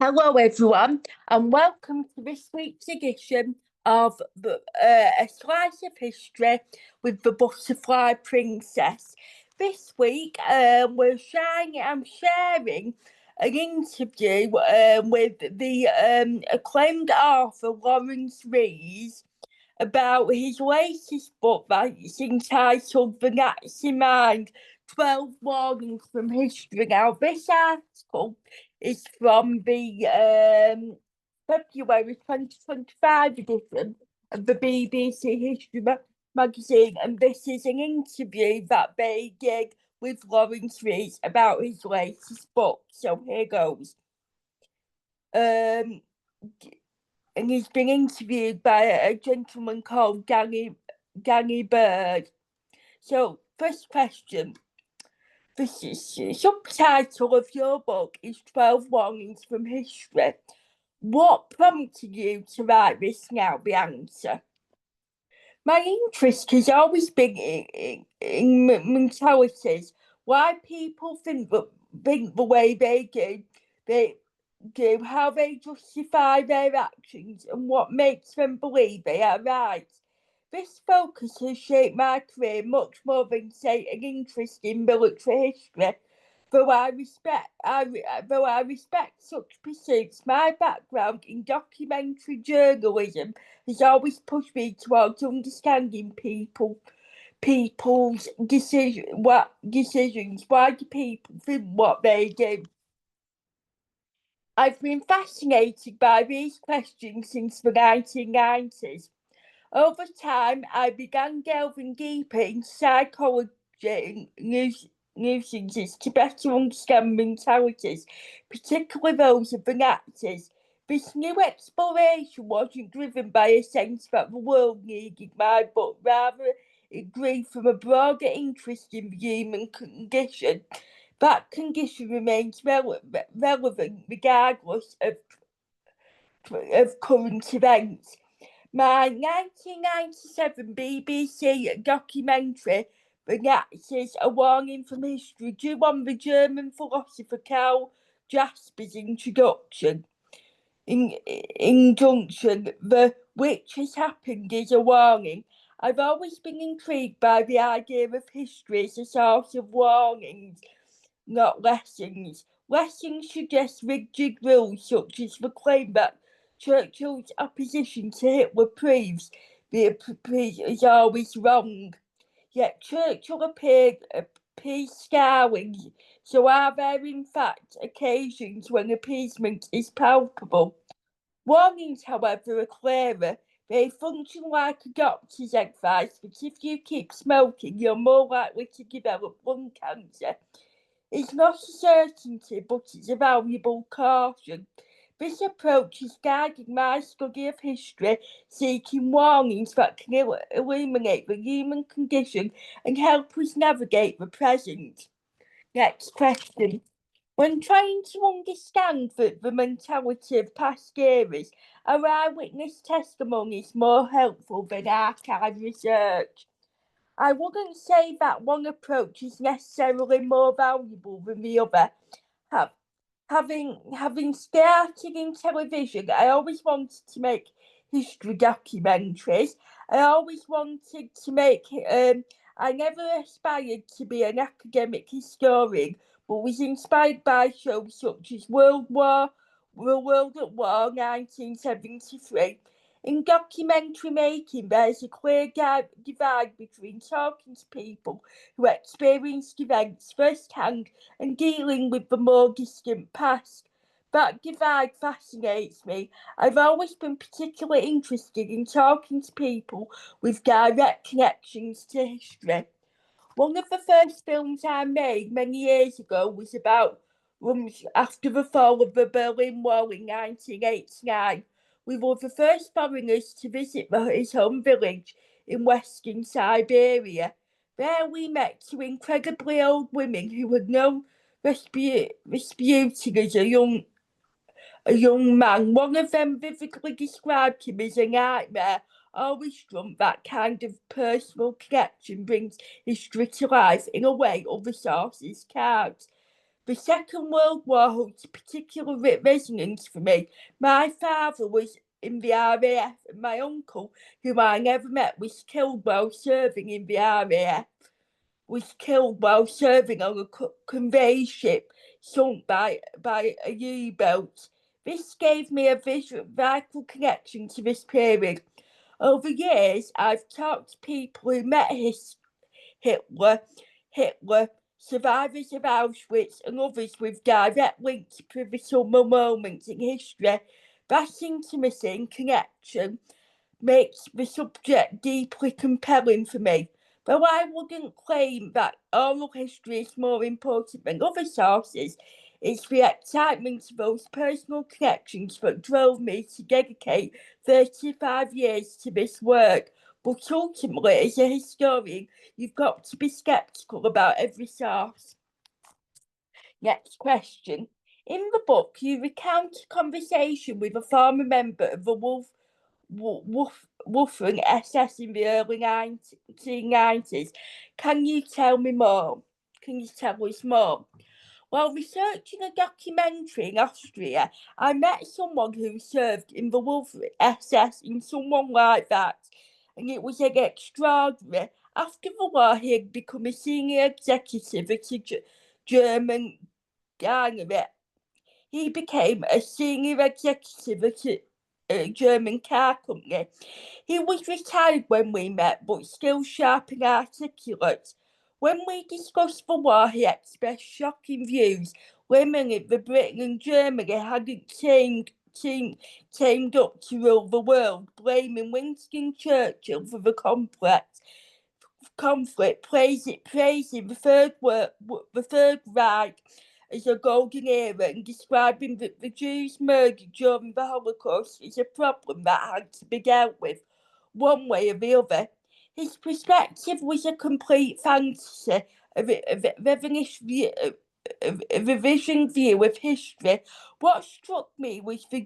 Hello, everyone, and welcome to this week's edition of A Slice of History with the Butterfly Princess. This week, I'm sharing an interview with the acclaimed author Laurence Rees about his latest book that's entitled The Nazi Mind, 12 Warnings from History. Now, this article is from the February 2025 edition of the BBC History magazine, and this is an interview that they did with Laurence Rees about his latest book. So here goes. And he's been interviewed by a gentleman called Danny Bird. So, first question. The subtitle of your book is 12 Warnings from History. What prompted you to write this now? The answer. My interest has always been in mentalities, why people think the way they do, how they justify their actions, and what makes them believe they are right. This focus has shaped my career much more than, say, an interest in military history. Though I respect such pursuits, my background in documentary journalism has always pushed me towards understanding people's decisions, why do people think what they do. I've been fascinated by these questions since the 1990s. Over time, I began delving deeper into psychology and nuisances to better understand mentalities, particularly those of the Nazis. This new exploration wasn't driven by a sense that the world needed my book, rather it grew from a broader interest in the human condition. That condition remains relevant regardless of current events. My 1997 BBC documentary, The Nazis, A Warning from History, drew on the German philosopher Karl Jasper's injunction, the which has happened is a warning. I've always been intrigued by the idea of history as a source of warnings, not lessons. Lessons suggest rigid rules, such as the claim that Churchill's opposition to Hitler proves the is always wrong. Yet Churchill appears scarring, so are there in fact occasions when appeasement is palpable? Warnings, however, are clearer. They function like a doctor's advice that if you keep smoking, you're more likely to develop lung cancer. It's not a certainty, but it's a valuable caution. This approach has guided my study of history, seeking warnings that can illuminate the human condition and help us navigate the present. Next question. When trying to understand the mentality of past eras, are eyewitness testimonies more helpful than archive research? I wouldn't say that one approach is necessarily more valuable than the other. Having started in television, I always wanted to make history documentaries. I always wanted to make. I never aspired to be an academic historian, but was inspired by shows such as World at War 1973. In documentary making, there's a clear divide between talking to people who experienced events firsthand and dealing with the more distant past. That divide fascinates me. I've always been particularly interested in talking to people with direct connections to history. One of the first films I made many years ago was about after the fall of the Berlin Wall in 1989. We were the first foreigners to visit his home village in Western Siberia. There we met two incredibly old women who had known Rasputin as a young man. One of them vividly described him as a nightmare. Always dreamt that kind of personal connection brings history to life in a way other sources can't. The Second World War holds particular resonance for me. My father was in the RAF, and my uncle, who I never met, was killed while serving in the RAF. Was killed while serving on a conveyor ship sunk by a U-boat. This gave me a vital connection to this period. Over years, I've talked to people who met Hitler, survivors of Auschwitz, and others with direct links to pivotal moments in history. That intimacy and connection makes the subject deeply compelling for me. Though I wouldn't claim that oral history is more important than other sources, it's the excitement of those personal connections that drove me to dedicate 35 years to this work. But ultimately, as a historian, you've got to be sceptical about every source. Next question. In the book, you recount a conversation with a former member of the Waffen SS in the early 1990s. Can you tell me more? Can you tell us more? While researching a documentary in Austria, I met someone who served in the Waffen SS, and someone like that, and it was extraordinary. After the war, he had become a senior executive at a German garneret. He became a senior executive at a German car company. He was retired when we met, but still sharp and articulate. When we discussed the war, he expressed shocking views, claiming that Britain and Germany hadn't teamed up to rule the world, blaming Winston Churchill for the conflict, praising the Third Reich as a golden era, and describing that the Jews murdered during the Holocaust is a problem that had to be dealt with one way or the other. His perspective was a complete fantasy, a revision view of history. What struck me was the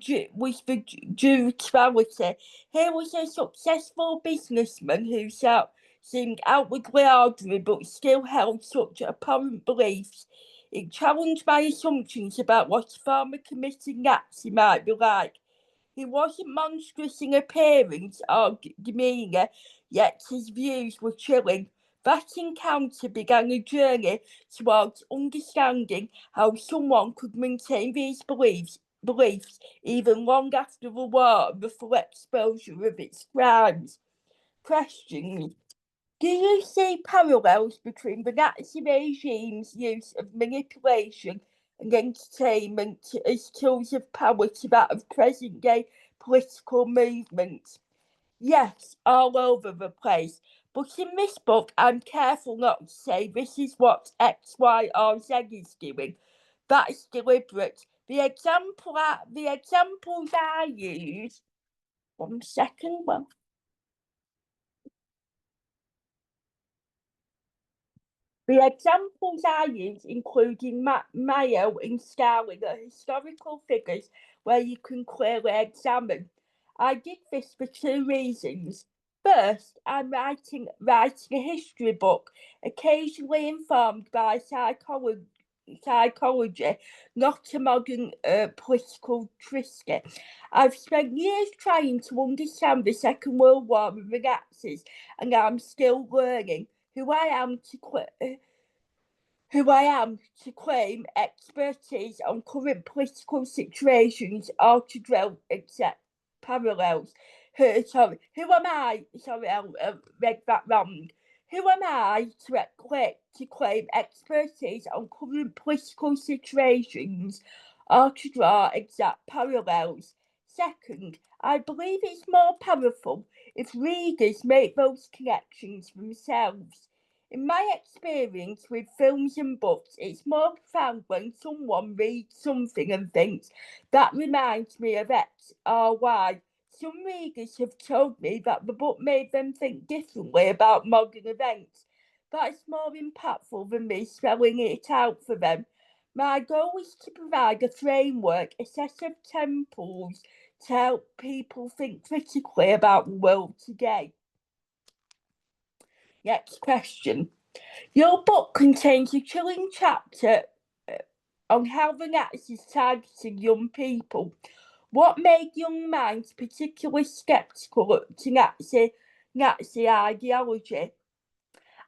duality. Here was a successful businessman who seemed outwardly ordinary but still held such abhorrent beliefs. It challenged my assumptions about what a former committed Nazi might be like. He wasn't monstrous in appearance or demeanour, yet his views were chilling. That encounter began a journey towards understanding how someone could maintain these beliefs even long after the war and the full exposure of its crimes. Question. Do you see parallels between the Nazi regime's use of manipulation and entertainment as tools of power to that of present-day political movements? Yes, all over the place. But in this book, I'm careful not to say this is what X, Y, or Z is doing. That is deliberate. The examples I use. 1 second. Well. The examples I use, including Mayo and Stalin, are historical figures where you can clearly examine. I did this for 2 reasons. First, I'm writing a history book, occasionally informed by psychology, not a modern political trisket. I've spent years trying to understand the Second World War and the Nazis, and I'm still learning. Who I am to claim expertise on current political situations or to draw exact parallels. Who am I? Sorry, I read that wrong. Who am I to claim expertise on current political situations or to draw exact parallels? Second, I believe it's more powerful if readers make those connections themselves. In my experience with films and books, it's more profound when someone reads something and thinks, that reminds me of X or Y. Some readers have told me that the book made them think differently about modern events. That's more impactful than me spelling it out for them. My goal is to provide a framework, a set of temples to help people think critically about the world today. Next question. Your book contains a chilling chapter on how the Nazis targeted young people. What made young minds particularly sceptical to Nazi ideology?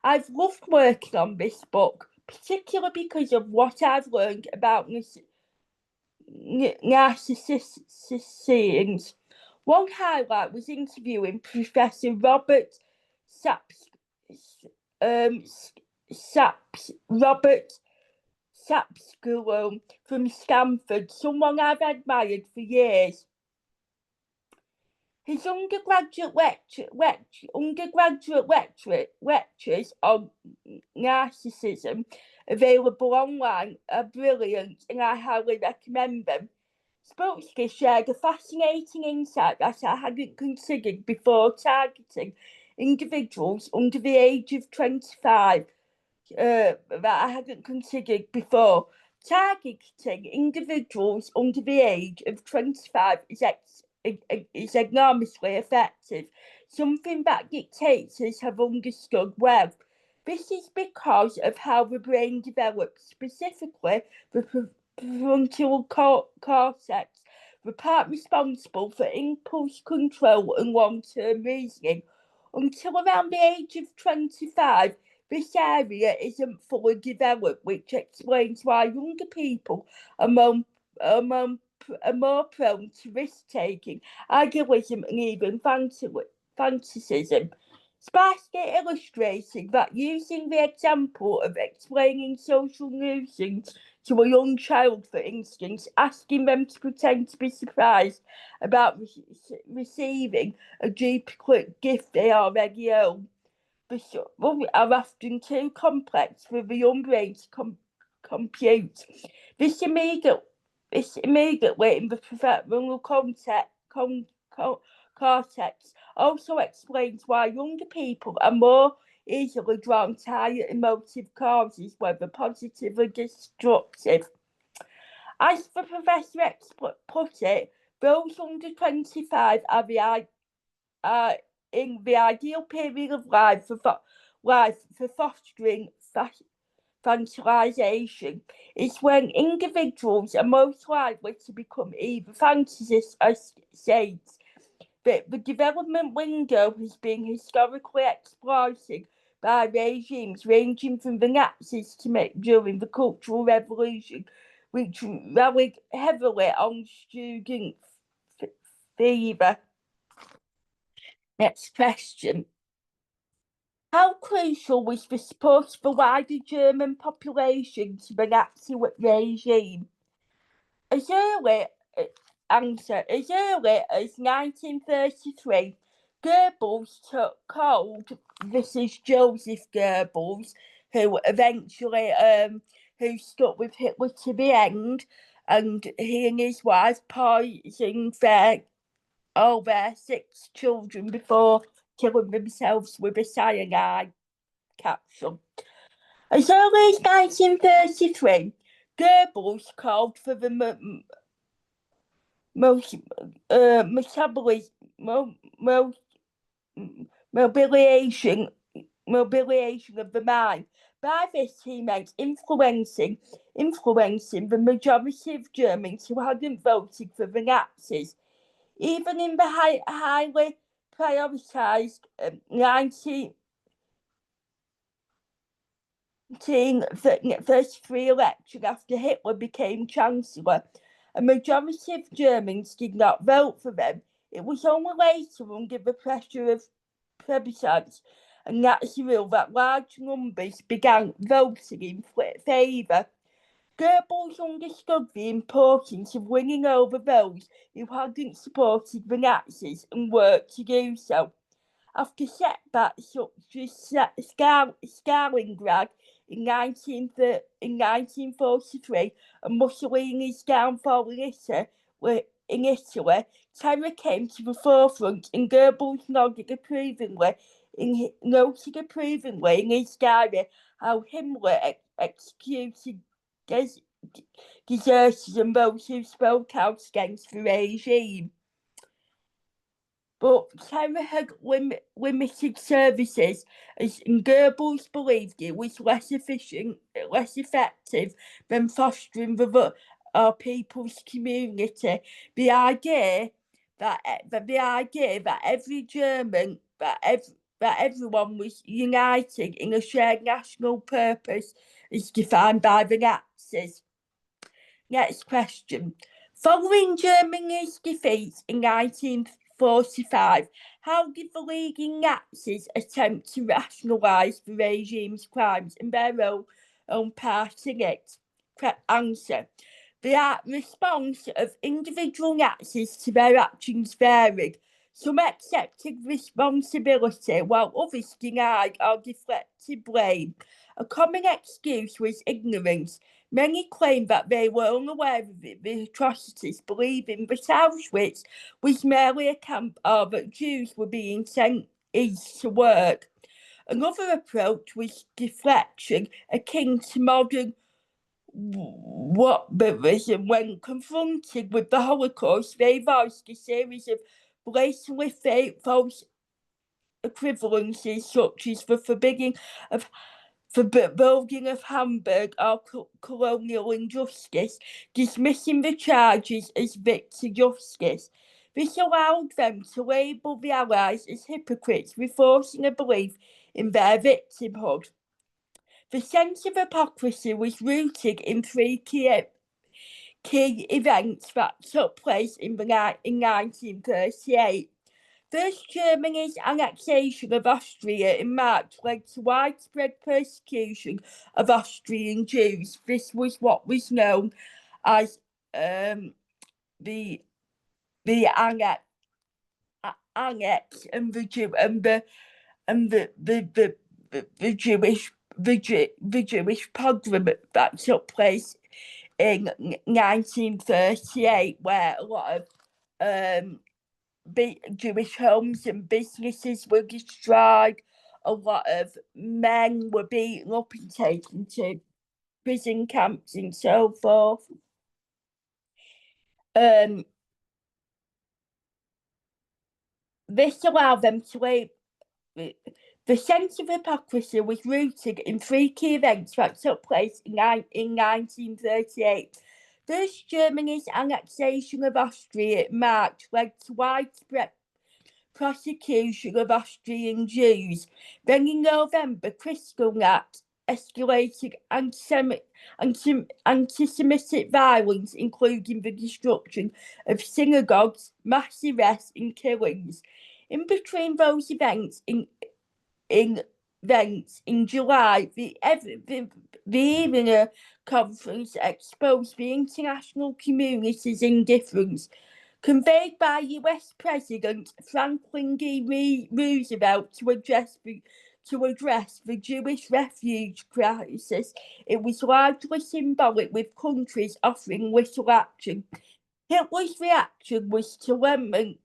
I've loved working on this book, particularly because of what I've learned about narcissists. One highlight was interviewing Professor Robert Sapskulo from Stanford, someone I've admired for years. His undergraduate lectures on narcissism, available online, are brilliant and I highly recommend them. Spolsky shared a fascinating insight that I hadn't considered before: targeting individuals under the age of 25 that I hadn't considered before. Targeting individuals under the age of 25 is enormously effective, something that dictators have understood well. This is because of how the brain develops, specifically the frontal cortex, the part responsible for impulse control and long-term reasoning. Until around the age of 25, this area isn't fully developed, which explains why younger people are more prone to risk-taking, idealism, and even fantasism. Sparsgate illustrated that using the example of explaining social nuisance to a young child, for instance, asking them to pretend to be surprised about receiving a duplicate gift they already own, are often too complex for the young brain to compute. This immediately in the prefrontal cortex also explains why younger people are more easily drawn to higher emotive causes, whether positive or destructive. As the professor put it, those under 25 are in the ideal period of life for fostering fantasization. It's when individuals are most likely to become either fantasists or saints. But the development window has been historically exploited by regimes ranging from the Nazis to during the Cultural Revolution, which relied heavily on student fever. Next question. How crucial was the support of the wider German population to the Nazi regime? As early as 1933, Goebbels called, this is Joseph Goebbels, who eventually who stuck with Hitler to the end, and he and his wife poisoned all their 6 children before killing themselves with a cyanide capsule. As early as 1933, Goebbels called for the mobilization of the mind. By this, he meant influencing the majority of Germans who hadn't voted for the Nazis. Even in the highly prioritised 1933 election after Hitler became Chancellor, a majority of Germans did not vote for them. It was only later, under the pressure of plebiscites and Nazi rule, that large numbers began voting in favour. Goebbels understood the importance of winning over those who hadn't supported the Nazis and worked to do so. After setbacks such as Stalingrad in 1943 and Mussolini's downfall in Italy, terror came to the forefront, and Goebbels noted approvingly in his diary how Himmler executed deserters and those who spoke out against the regime. but terror had limited services, as Goebbels believed it was less effective than fostering our people's community. The idea that every German, that everyone was united in a shared national purpose is defined by the Nazis. Next question. Following Germany's defeat in 1945, how did the leading Nazis attempt to rationalise the regime's crimes and their own part in it? Correct answer. The response of individual Nazis to their actions varied. Some accepted responsibility, while others denied or deflected blame. A common excuse was ignorance. Many claimed that they were unaware of the atrocities, believing that Auschwitz was merely a camp or that Jews were being sent east to work. Another approach was deflection, akin to modern whataboutism. When confronted with the Holocaust, they voiced a series of blatantly false equivalencies, such as the forbidding of building of Hamburg or colonial injustice, dismissing the charges as victor justice. This allowed them to label the Allies as hypocrites, reinforcing a belief in their victimhood. The sense of hypocrisy was rooted in three key events that took place in 1938. First, Germany's annexation of Austria in March led to widespread persecution of Austrian Jews. This was what was known as the annex and the Jewish pogrom that took place in 1938, where a lot of Jewish homes and businesses were destroyed. A lot of men were beaten up and taken to prison camps and so forth. This allowed them to label. The sense of hypocrisy was rooted in three key events that took place in 1938. First, Germany's annexation of Austria in March led to widespread prosecution of Austrian Jews. Then in November, Kristallnacht escalated anti-Semitic violence, including the destruction of synagogues, mass arrests and killings. In between those events, in July, the Vienna Conference exposed the international community's indifference, conveyed by US President Franklin D. Roosevelt to address the Jewish refugee crisis. It was largely symbolic, with countries offering little action. Hitler's reaction was to lament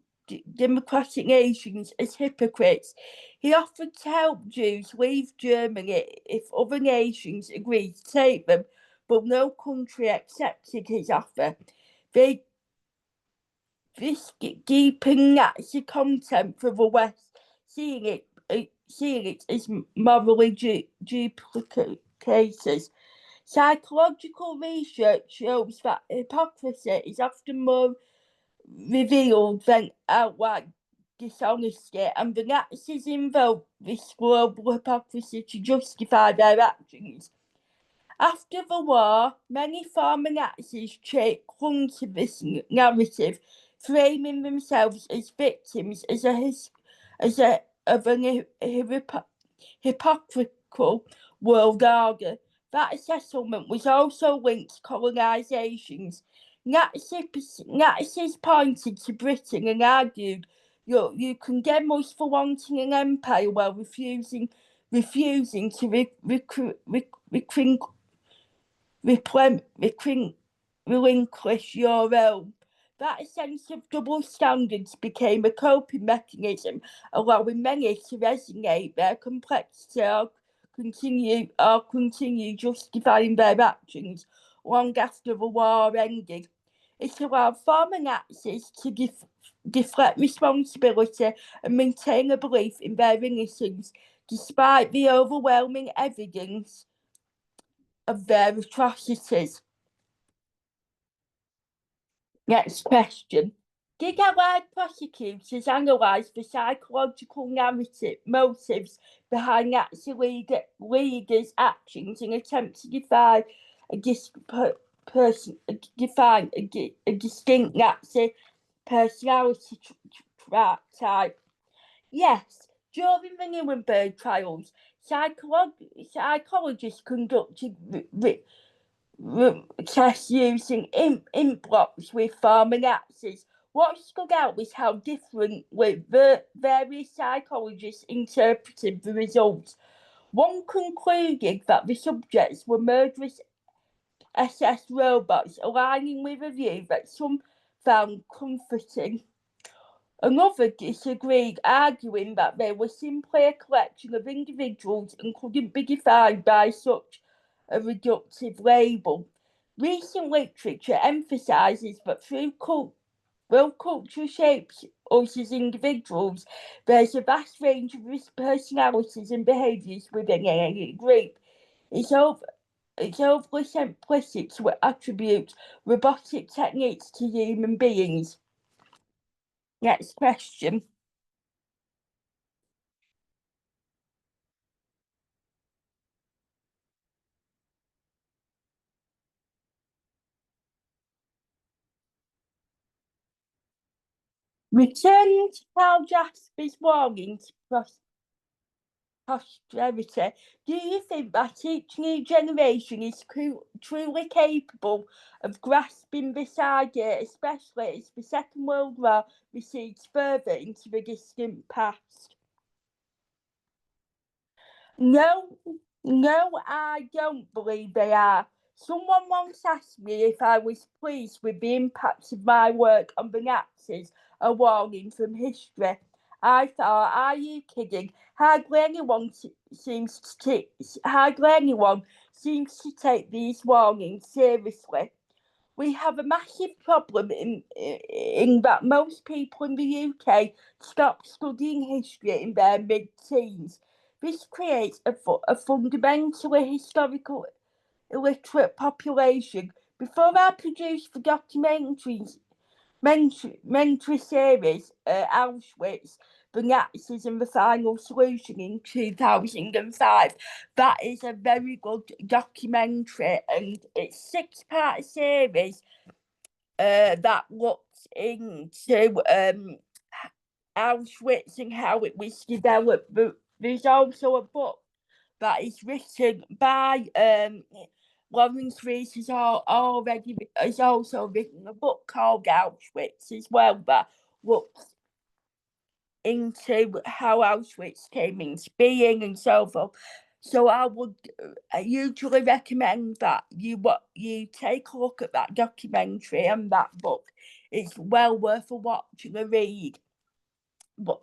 democratic nations as hypocrites. He offered to help Jews leave Germany if other nations agreed to take them, but no country accepted his offer. This deepened Nazi contempt for the West, seeing it as morally duplicated. Psychological research shows that hypocrisy is often more revealed than outright dishonesty, and the Nazis invoked this global hypocrisy to justify their actions. After the war, many former Nazis clung to this narrative, framing themselves as victims of an hypocritical world order. That settlement was also linked to colonisations. Nazis pointed to Britain and argued, you condemn us for wanting an empire while refusing to relinquish your own. That sense of double standards became a coping mechanism, allowing many to resonate their complexity or continue justifying their actions long after the war ended. It allowed former Nazis to deflect responsibility and maintain a belief in their innocence, despite the overwhelming evidence of their atrocities. Next question. Did Allied prosecutors analyse the psychological motives behind Nazi leaders' actions and attempt to define a distinct Nazi personality type? Yes. During the Nuremberg trials, psychologists conducted tests using blocks with former Nazis. What stood out was how differently the various psychologists interpreted the results. One concluded that the subjects were murderous SS robots, aligning with a view that some found comforting. Another disagreed, arguing that they were simply a collection of individuals and couldn't be defined by such a reductive label. Recent literature emphasises that though culture shapes us as individuals, there's a vast range of personalities and behaviours within any group. It's overly simplistic to attribute robotic techniques to human beings. Next question. Returning to Carl Jasper's warning to posterity, do you think that each new generation is truly capable of grasping this idea, especially as the Second World War recedes further into the distant past? No, I don't believe they are. Someone once asked me if I was pleased with the impact of my work on the Nazis, a warning from history. I thought, are you kidding? Hardly anyone seems to take these warnings seriously. We have a massive problem in that most people in the UK stop studying history in their mid-teens. This creates a fundamentally historical illiterate population. Before I produced the documentary series, Auschwitz, the Nazis and the Final Solution in 2005. That is a very good documentary, and it's a 6-part series that looks into Auschwitz and how it was developed. But there's also a book that is written by Laurence Rees has also written a book called Auschwitz as well that looks into how Auschwitz came into being and so forth. So I would usually recommend that you take a look at that documentary and that book. It's well worth a watch and a read. But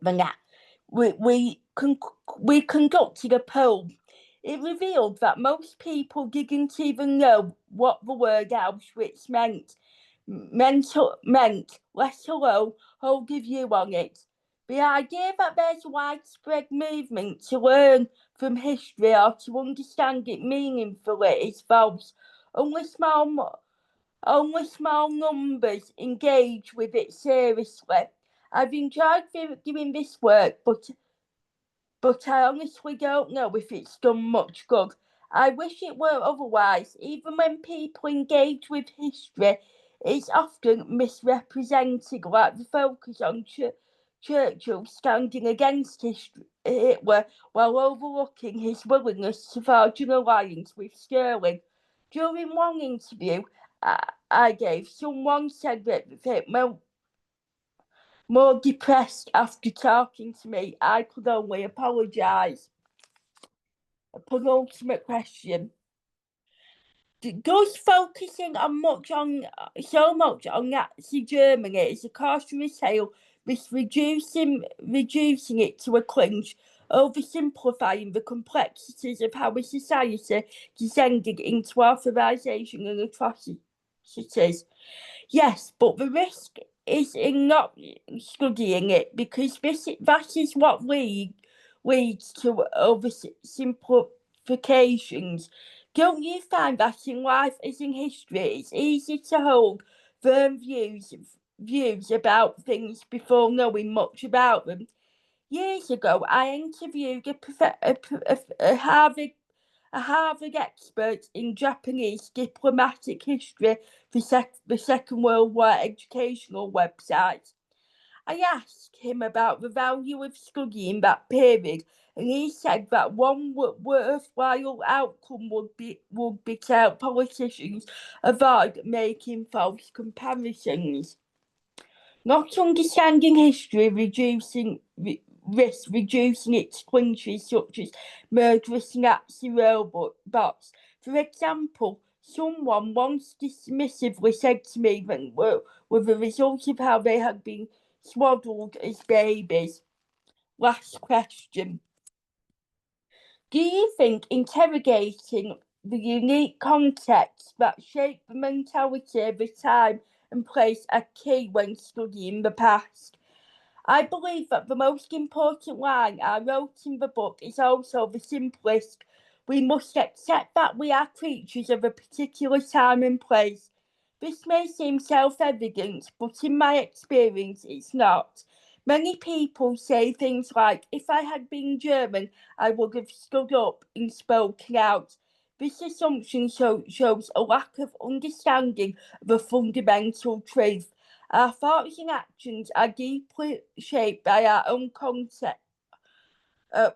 we conducted a poll. It revealed that most people didn't even know what the word Auschwitz meant, let alone hold a view on it. The idea that there's a widespread movement to learn from history or to understand it meaningfully is false. Only small numbers engage with it seriously. I've enjoyed doing this work, but I honestly don't know if it's done much good. I wish it were otherwise. Even when people engage with history, it's often misrepresented, like the focus on Churchill standing against Hitler while overlooking his willingness to forge an alliance with Sterling. During one interview I gave, someone said that they felt more depressed after talking to me. I could only apologise. A penultimate question. Does focusing so much on Nazi Germany is a cautionary tale, reducing it to a clinch, oversimplifying the complexities of how a society descended into authorisation and atrocities? Yes, but the risk is in not studying it, because that is what leads to oversimplifications. Don't you find that in life as in history, it's easy to hold firm views about things before knowing much about them? Years ago, I interviewed a Harvard expert in Japanese diplomatic history for the Second World War educational website. I asked him about the value of studying that period, and he said that one worthwhile outcome would be to help politicians avoid making false comparisons. Not understanding history reducing its clinches, such as murderous Nazi robots. For example, someone once dismissively said to me that were the result of how they had been swaddled as babies. Last question. Do you think interrogating the unique contexts that shape the mentality of a time and place are key when studying the past? I believe that the most important line I wrote in the book is also the simplest. We must accept that we are creatures of a particular time and place. This may seem self-evident, but in my experience it's not. Many people say things like, if I had been German, I would have stood up and spoken out. This assumption shows a lack of understanding of a fundamental truth. Our thoughts and actions are deeply shaped by our own context, the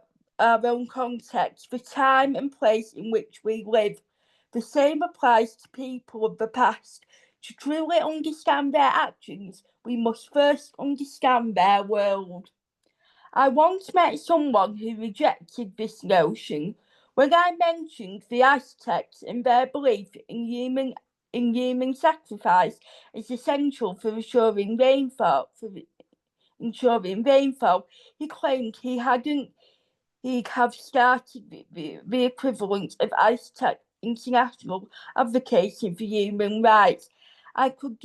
time and place in which we live. The same applies to people of the past. To truly understand their actions, we must first understand their world. I once met someone who rejected this notion when I mentioned the Aztecs and their belief in human sacrifice is essential for ensuring rainfall. He claimed he'd have started the equivalent of Aztec International advocating for human rights. I could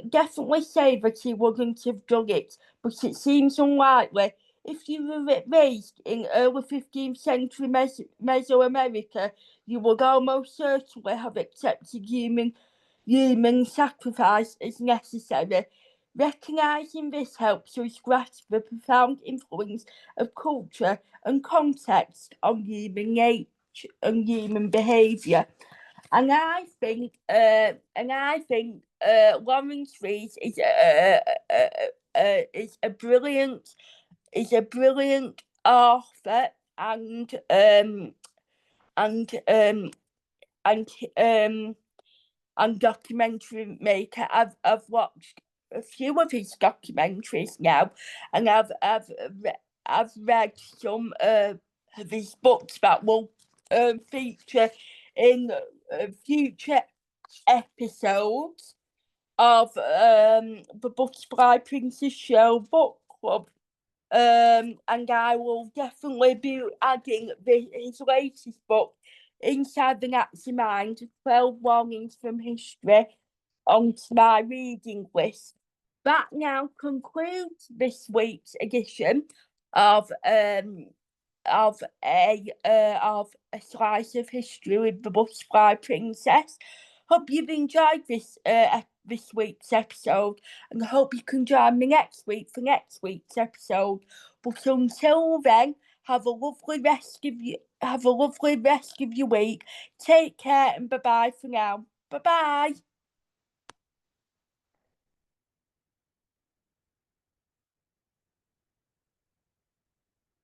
definitely say that he wouldn't have done it, but it seems unlikely. If you were raised in early 15th century Mesoamerica, you would almost certainly have accepted human sacrifice as necessary. Recognising this helps us grasp the profound influence of culture and context on human nature and human behaviour. And I think Laurence Rees is a brilliant author and documentary maker. I've watched a few of his documentaries now, and I've read some of his books that will feature in future episodes of the Butterfly Princess Show Book Club. And I will definitely be adding his latest book, Inside the Nazi Mind, 12 Warnings from History, onto my reading list. That now concludes this week's edition of a slice of history with the Butterfly Princess. Hope you've enjoyed this week's episode, and hope you can join me next week for next week's episode. But until then, have a lovely rest of your week. Take care, and bye bye for now. Bye bye.